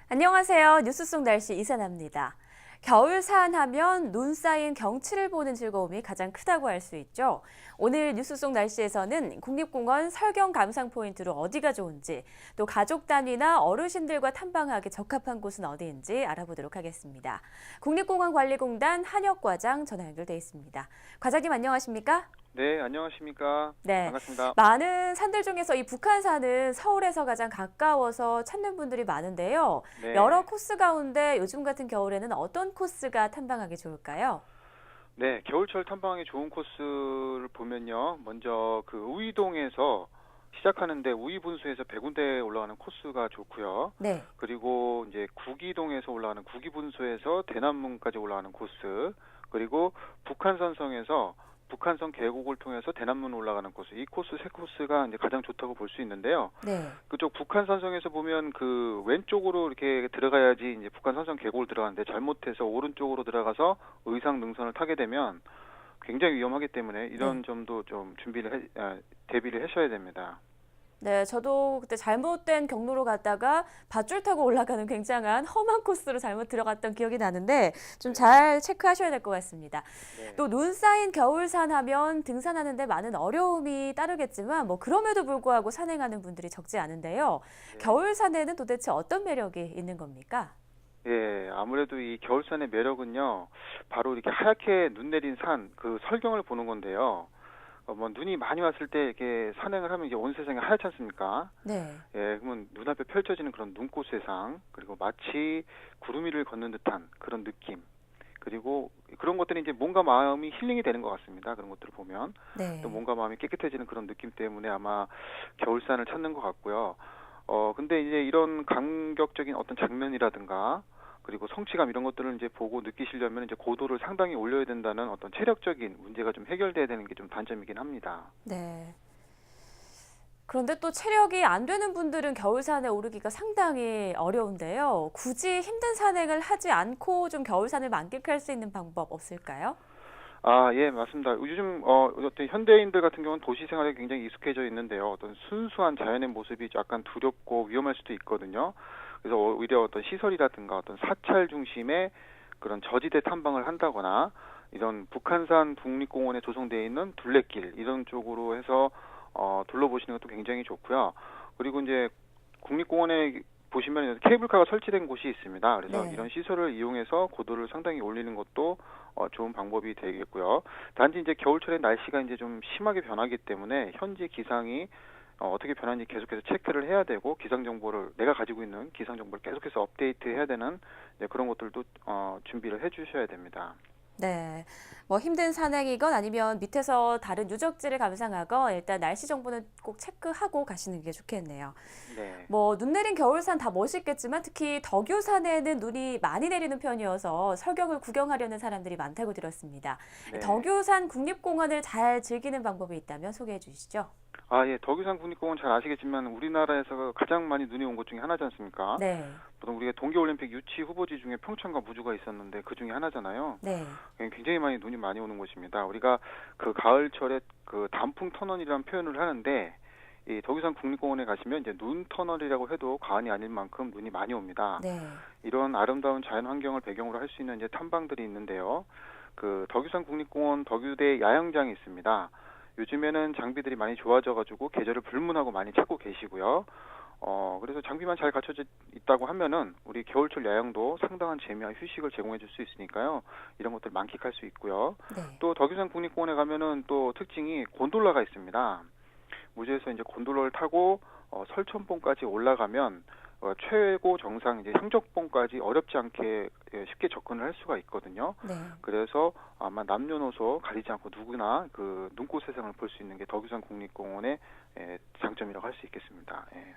안녕하세요. 뉴스 속 날씨 이사나입니다. 겨울산 하면 눈 쌓인 경치를 보는 즐거움이 가장 크다고 할 수 있죠. 오늘 뉴스 속 날씨에서는 국립공원 설경 감상 포인트로 어디가 좋은지, 또 가족 단위나 어르신들과 탐방하기 적합한 곳은 어디인지 알아보도록 하겠습니다. 국립공원관리공단 한혁과장 전화 연결돼 있습니다. 과장님 안녕하십니까? 네, 안녕하십니까? 네, 반갑습니다. 많은 산들 중에서 이 북한산은 서울에서 가장 가까워서 찾는 분들이 많은데요. 네. 여러 코스 가운데 요즘 같은 겨울에는 어떤 코스가 탐방하기 좋을까요? 네, 겨울철 탐방하기 좋은 코스를 보면요. 먼저 그 우이동에서 시작하는데 우이분수에서 백운대 올라가는 코스가 좋고요. 네, 그리고 이제 구기동에서 올라가는 구기분수에서 대남문까지 올라가는 코스, 그리고 북한산성에서 북한성 계곡을 통해서 대남문 올라가는 코스, 이 코스 세 코스가 이제 가장 좋다고 볼 수 있는데요. 네. 그쪽 북한산성에서 보면 그 왼쪽으로 이렇게 들어가야지 이제 북한산성 계곡을 들어가는데 잘못해서 오른쪽으로 들어가서 의상 능선을 타게 되면 굉장히 위험하기 때문에 이런 네. 점도 좀 대비를 하셔야 됩니다. 네, 저도 그때 잘못된 경로로 갔다가 밧줄 타고 올라가는 굉장한 험한 코스로 잘못 들어갔던 기억이 나는데 좀 네, 잘 체크하셔야 될 것 같습니다. 네, 또 눈 쌓인 겨울산 하면 등산하는데 많은 어려움이 따르겠지만 뭐 그럼에도 불구하고 산행하는 분들이 적지 않은데요. 네. 겨울산에는 도대체 어떤 매력이 있는 겁니까? 예, 아무래도 이 겨울산의 매력은요, 바로 이렇게 하얗게 눈 내린 산, 그 설경을 보는 건데요. 뭐 눈이 많이 왔을 때 이렇게 산행을 하면 이제 온 세상이 하얗지 않습니까? 네. 예, 그러면 눈앞에 펼쳐지는 그런 눈꽃 세상, 그리고 마치 구름 위를 걷는 듯한 그런 느낌, 그리고 그런 것들이 이제 몸과 마음이 힐링이 되는 것 같습니다. 그런 것들을 보면 또 네. 몸과 마음이 깨끗해지는 그런 느낌 때문에 아마 겨울산을 찾는 것 같고요. 근데 이제 이런 감격적인 어떤 장면이라든가 그리고 성취감 이런 것들을 이제 보고 느끼시려면 이제 고도를 상당히 올려야 된다는 어떤 체력적인 문제가 좀 해결돼야 되는 게 좀 단점이긴 합니다. 네. 그런데 또 체력이 안 되는 분들은 겨울산에 오르기가 상당히 어려운데요. 굳이 힘든 산행을 하지 않고 좀 겨울산을 만끽할 수 있는 방법 없을까요? 아, 예, 맞습니다. 요즘 어떤 현대인들 같은 경우는 도시 생활에 굉장히 익숙해져 있는데요. 어떤 순수한 자연의 모습이 약간 두렵고 위험할 수도 있거든요. 그래서 오히려 어떤 시설이라든가 어떤 사찰 중심의 그런 저지대 탐방을 한다거나 이런 북한산 국립공원에 조성되어 있는 둘레길 이런 쪽으로 해서 둘러보시는 것도 굉장히 좋고요. 그리고 이제 국립공원에 보시면 케이블카가 설치된 곳이 있습니다. 그래서 네. 이런 시설을 이용해서 고도를 상당히 올리는 것도 좋은 방법이 되겠고요. 단지 이제 겨울철에 날씨가 이제 좀 심하게 변하기 때문에 현지 기상이 어떻게 변하는지 계속해서 체크를 해야 되고 기상 정보를 내가 가지고 있는 기상 정보를 계속해서 업데이트해야 되는 이제 그런 것들도 준비를 해주셔야 됩니다. 네. 뭐 힘든 산행이건 아니면 밑에서 다른 유적지를 감상하건 일단 날씨 정보는 꼭 체크하고 가시는 게 좋겠네요. 네, 뭐 눈 내린 겨울산 다 멋있겠지만 특히 덕유산에는 눈이 많이 내리는 편이어서 설경을 구경하려는 사람들이 많다고 들었습니다. 네. 덕유산 국립공원을 잘 즐기는 방법이 있다면 소개해 주시죠. 아, 예, 덕유산 국립공원 잘 아시겠지만 우리나라에서 가장 많이 눈이 온 곳 중에 하나지 않습니까? 네. 보통 우리가 동계올림픽 유치 후보지 중에 평창과 무주가 있었는데 그 중에 하나잖아요. 네. 굉장히 많이 눈이 많이 오는 곳입니다. 우리가 그 가을철에 그 단풍 터널이라는 표현을 하는데 이 덕유산 국립공원에 가시면 이제 눈 터널이라고 해도 과언이 아닐 만큼 눈이 많이 옵니다. 네. 이런 아름다운 자연 환경을 배경으로 할 수 있는 이제 탐방들이 있는데요. 그 덕유산 국립공원 덕유대 야영장이 있습니다. 요즘에는 장비들이 많이 좋아져가지고 계절을 불문하고 많이 찾고 계시고요. 그래서 장비만 잘 갖춰져 있다고 하면은 우리 겨울철 야영도 상당한 재미와 휴식을 제공해 줄 수 있으니까요. 이런 것들 만끽할 수 있고요. 네. 또 덕유산 국립공원에 가면은 또 특징이 곤돌라가 있습니다. 무주에서 이제 곤돌라를 타고 설천봉까지 올라가면 최고 정상 이제 향적봉까지 어렵지 않게 쉽게 접근을 할 수가 있거든요. 네. 그래서 아마 남녀노소 가리지 않고 누구나 그 눈꽃 세상을 볼 수 있는 게 덕유산 국립공원의 장점이라고 할 수 있겠습니다. 예.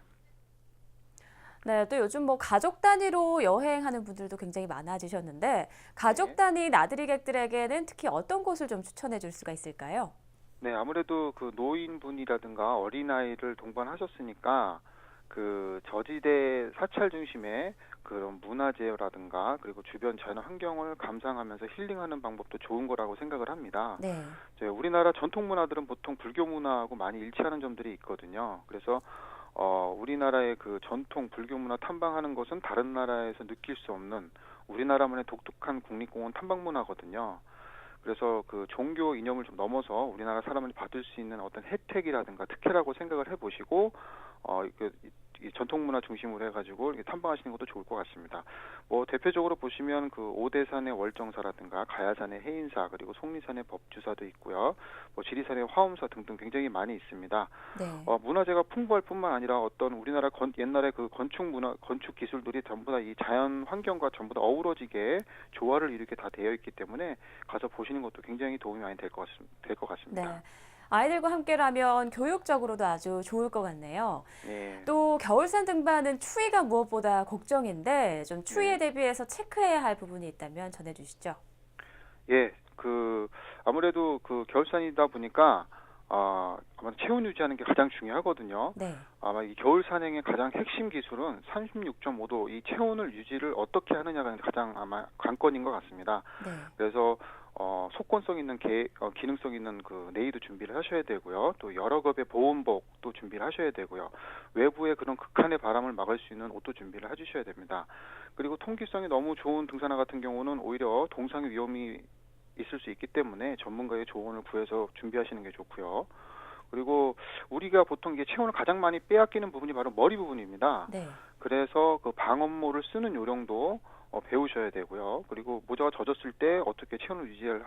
네, 또 요즘 뭐 가족 단위로 여행하는 분들도 굉장히 많아지셨는데 가족 네. 단위 나들이객들에게는 특히 어떤 곳을 좀 추천해 줄 수가 있을까요? 네, 아무래도 그 노인분이라든가 어린아이를 동반하셨으니까 그 저지대 사찰 중심의 그런 문화재라든가 그리고 주변 자연 환경을 감상하면서 힐링하는 방법도 좋은 거라고 생각을 합니다. 네. 이제 우리나라 전통 문화들은 보통 불교 문화하고 많이 일치하는 점들이 있거든요. 그래서 우리나라의 그 전통 불교 문화 탐방하는 것은 다른 나라에서 느낄 수 없는 우리나라만의 독특한 국립공원 탐방 문화거든요. 그래서 그 종교 이념을 좀 넘어서 우리나라 사람들이 받을 수 있는 어떤 혜택이라든가 특혜라고 생각을 해보시고 이 전통 문화 중심으로 해가지고 이렇게 탐방하시는 것도 좋을 것 같습니다. 뭐 대표적으로 보시면 그 오대산의 월정사라든가 가야산의 해인사 그리고 속리산의 법주사도 있고요. 뭐 지리산의 화엄사 등등 굉장히 많이 있습니다. 네. 문화재가 풍부할 뿐만 아니라 어떤 우리나라 옛날에 그 건축 기술들이 전부 다 이 자연 환경과 전부 다 어우러지게 조화를 이루게 다 되어 있기 때문에 가서 보시는 것도 굉장히 도움이 많이 될 것 같습니다. 네. 아이들과 함께라면 교육적으로도 아주 좋을 것 같네요. 네. 또 겨울산 등반은 추위가 무엇보다 걱정인데 좀 추위에 네. 대비해서 체크해야 할 부분이 있다면 전해주시죠. 예, 아무래도 그 겨울산이다 보니까 아마 체온 유지하는 게 가장 중요하거든요. 네. 아마 이 겨울 산행의 가장 핵심 기술은 36.5도 이 체온을 유지를 어떻게 하느냐가 가장 아마 관건인 것 같습니다. 네. 그래서 속건성 있는 기능성 있는 그 네이도 준비를 하셔야 되고요. 또 여러 겹의 보온복도 준비를 하셔야 되고요. 외부의 그런 극한의 바람을 막을 수 있는 옷도 준비를 해주셔야 됩니다. 그리고 통기성이 너무 좋은 등산화 같은 경우는 오히려 동상의 위험이 있을 수 있기 때문에 전문가의 조언을 구해서 준비하시는 게 좋고요. 그리고 우리가 보통 이게 체온을 가장 많이 빼앗기는 부분이 바로 머리 부분입니다. 네. 그래서 그 방언모를 쓰는 요령도 배우셔야 되고요. 그리고 모자가 젖었을 때 어떻게 체온을 유지해야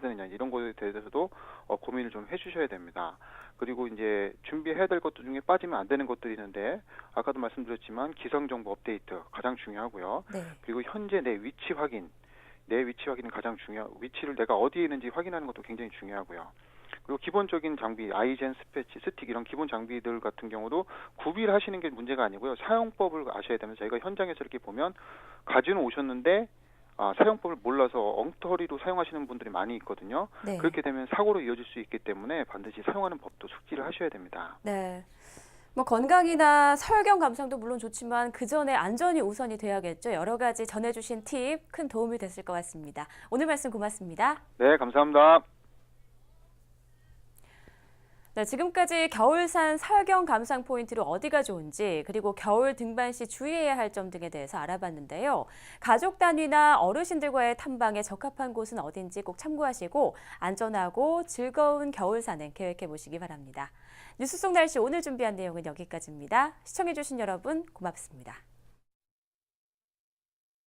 되느냐 이런 것에 대해서도 고민을 좀 해주셔야 됩니다. 그리고 이제 준비해야 될 것들 중에 빠지면 안 되는 것들이 있는데 아까도 말씀드렸지만 기상정보 업데이트 가장 중요하고요. 네. 그리고 현재 내 위치 확인은 가장 위치를 내가 어디에 있는지 확인하는 것도 굉장히 중요하고요. 그리고 기본적인 장비, 아이젠, 스패치, 스틱 이런 기본 장비들 같은 경우도 구비를 하시는 게 문제가 아니고요. 사용법을 아셔야 되면서 저희가 현장에서 이렇게 보면 가지고 오셨는데 사용법을 몰라서 엉터리로 사용하시는 분들이 많이 있거든요. 네. 그렇게 되면 사고로 이어질 수 있기 때문에 반드시 사용하는 법도 숙지를 하셔야 됩니다. 네. 뭐 건강이나 설경 감상도 물론 좋지만 그 전에 안전이 우선이 돼야겠죠. 여러 가지 전해주신 팁 큰 도움이 됐을 것 같습니다. 오늘 말씀 고맙습니다. 네, 감사합니다. 네, 지금까지 겨울산 설경 감상 포인트로 어디가 좋은지 그리고 겨울 등반 시 주의해야 할 점 등에 대해서 알아봤는데요. 가족 단위나 어르신들과의 탐방에 적합한 곳은 어딘지 꼭 참고하시고 안전하고 즐거운 겨울 산행 계획해 보시기 바랍니다. 뉴스 속 날씨 오늘 준비한 내용은 여기까지입니다. 시청해주신 여러분 고맙습니다.